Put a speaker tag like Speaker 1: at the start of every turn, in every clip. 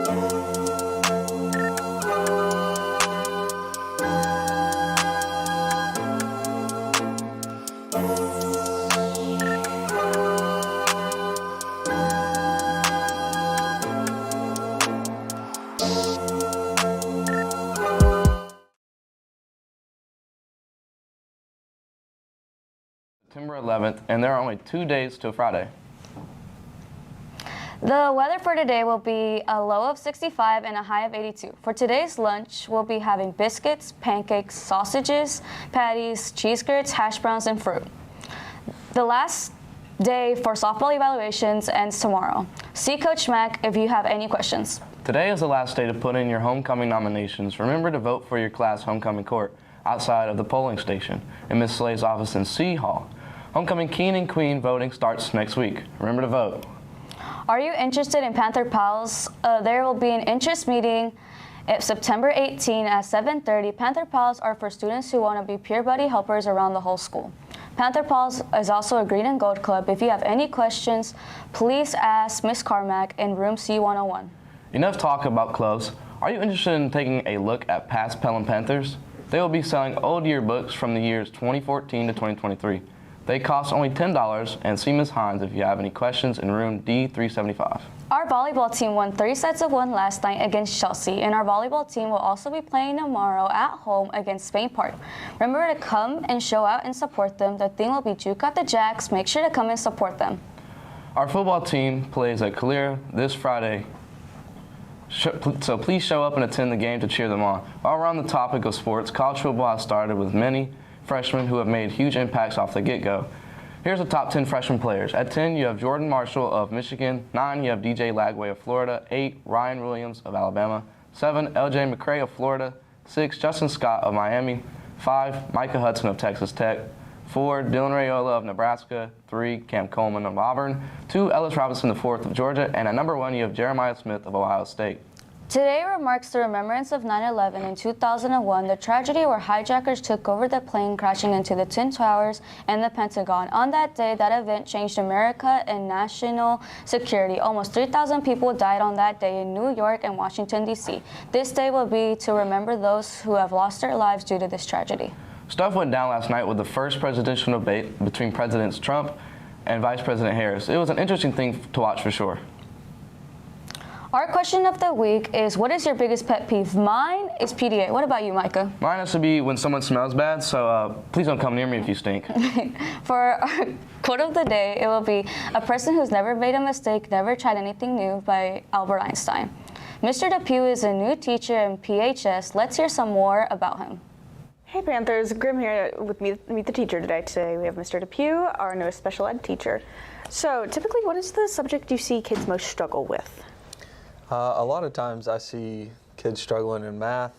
Speaker 1: September 11th, and there are only 2 days till Friday.
Speaker 2: The weather for today will be a low of 65 and a high of 82. For today's lunch, we'll be having biscuits, pancakes, sausages, patties, cheese grits, hash browns, and fruit. The last day for softball evaluations ends tomorrow. See Coach Mack if you have any questions.
Speaker 1: Today is the last day to put in your homecoming nominations. Remember to vote for your class homecoming court outside of the polling station in Ms. Slay's office in C Hall. Homecoming King and Queen voting starts next week. Remember to vote.
Speaker 2: Are you interested in Panther Pals? There will be an interest meeting September 18 at 7:30. Panther Pals are for students who want to be peer buddy helpers around the whole school. Panther Pals is also a green and gold club. If you have any questions, please ask Ms. Carmack in room C101.
Speaker 1: Enough talk about clubs. Are you interested in taking a look at past Pelham Panthers? They will be selling old yearbooks from the years 2014 to 2023. They cost only $10, and see Ms. Hines if you have any questions in room D375.
Speaker 2: Our volleyball team won 3 sets of 1 last night against Chelsea, and our volleyball team will also be playing tomorrow at home against Spain Park. Remember to come and show out and support them. The theme will be Juke Out the Jacks. Make sure to come and support them.
Speaker 1: Our football team plays at Calera this Friday, so please show up and attend the game to cheer them on. While we're on the topic of sports, college football has started with many freshmen who have made huge impacts off the get-go. Here's the top 10 freshman players. At 10, you have Jordan Marshall of Michigan. 9, you have DJ Lagway of Florida. 8, Ryan Williams of Alabama. 7, LJ McCray of Florida. 6, Justin Scott of Miami. 5, Micah Hudson of Texas Tech. 4, Dylan Rayola of Nebraska. 3, Cam Coleman of Auburn. 2, Ellis Robinson IV of Georgia. And at number 1, you have Jeremiah Smith of Ohio State.
Speaker 2: Today marks the remembrance of 9/11 in 2001, the tragedy where hijackers took over the plane, crashing into the Twin Towers and the Pentagon. On that day, that event changed America and national security. Almost 3,000 people died on that day in New York and Washington, D.C. This day will be to remember those who have lost their lives due to this tragedy.
Speaker 1: Stuff went down last night with the first presidential debate between Presidents Trump and Vice President Harris. It was an interesting thing to watch for sure.
Speaker 2: Our question of the week is, what is your biggest pet peeve? Mine is PDA. What about you, Micah?
Speaker 1: Mine has to be when someone smells bad, so please don't come near me if you stink.
Speaker 2: For our quote of the day, it will be, a person who's never made a mistake, never tried anything new, by Albert Einstein. Mr. Depew is a new teacher in PHS. Let's hear some more about him.
Speaker 3: Hey Panthers, Grim here with Meet the Teacher today. Today we have Mr. Depew, our newest special ed teacher. So typically, what is the subject you see kids most struggle with?
Speaker 4: A lot of times I see kids struggling in math.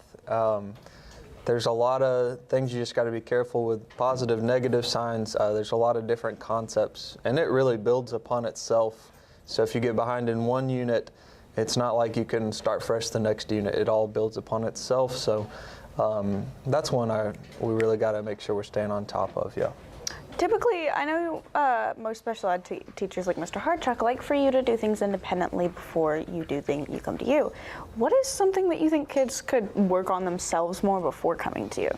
Speaker 4: There's a lot of things you just got to be careful with, positive, negative signs. There's a lot of different concepts, and it really builds upon itself. So if you get behind in one unit, it's not like you can start fresh the next unit. It all builds upon itself. So that's one we really got to make sure we're staying on top of, yeah.
Speaker 3: Typically, I know most special ed teachers like Mr. Hardchuck like for you to do things independently before you come to you. What is something that you think kids could work on themselves more before coming to you?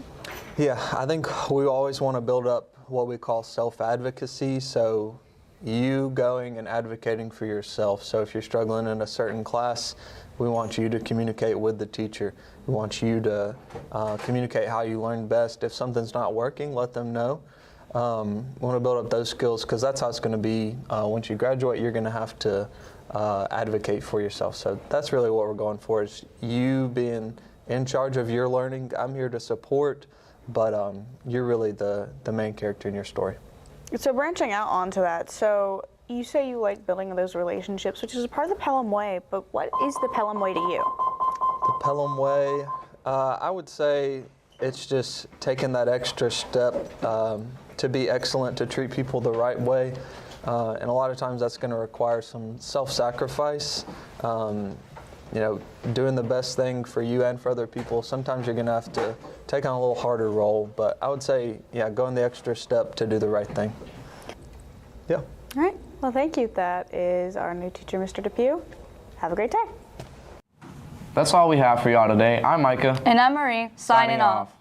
Speaker 4: Yeah, I think we always want to build up what we call self-advocacy, so you going and advocating for yourself. So if you're struggling in a certain class, we want you to communicate with the teacher. We want you to communicate how you learn best. If something's not working, let them know. We want to build up those skills, because that's how it's going to be once you graduate. You're going to have to advocate for yourself. So that's really what we're going for, is you being in charge of your learning. I'm here to support, but you're really the main character in your story.
Speaker 3: So branching out onto that, so you say you like building those relationships, which is a part of the Pelham Way, but what is the Pelham Way to you?
Speaker 4: The Pelham Way, I would say it's just taking that extra step to be excellent, to treat people the right way. And a lot of times that's going to require some self-sacrifice, doing the best thing for you and for other people. Sometimes you're going to have to take on a little harder role, but I would say, yeah, going the extra step to do the right thing. Yeah.
Speaker 3: All right. Well, thank you. That is our new teacher, Mr. Depew. Have a great day.
Speaker 1: That's all we have for y'all today. I'm Mycah.
Speaker 2: And I'm Marie, signing off.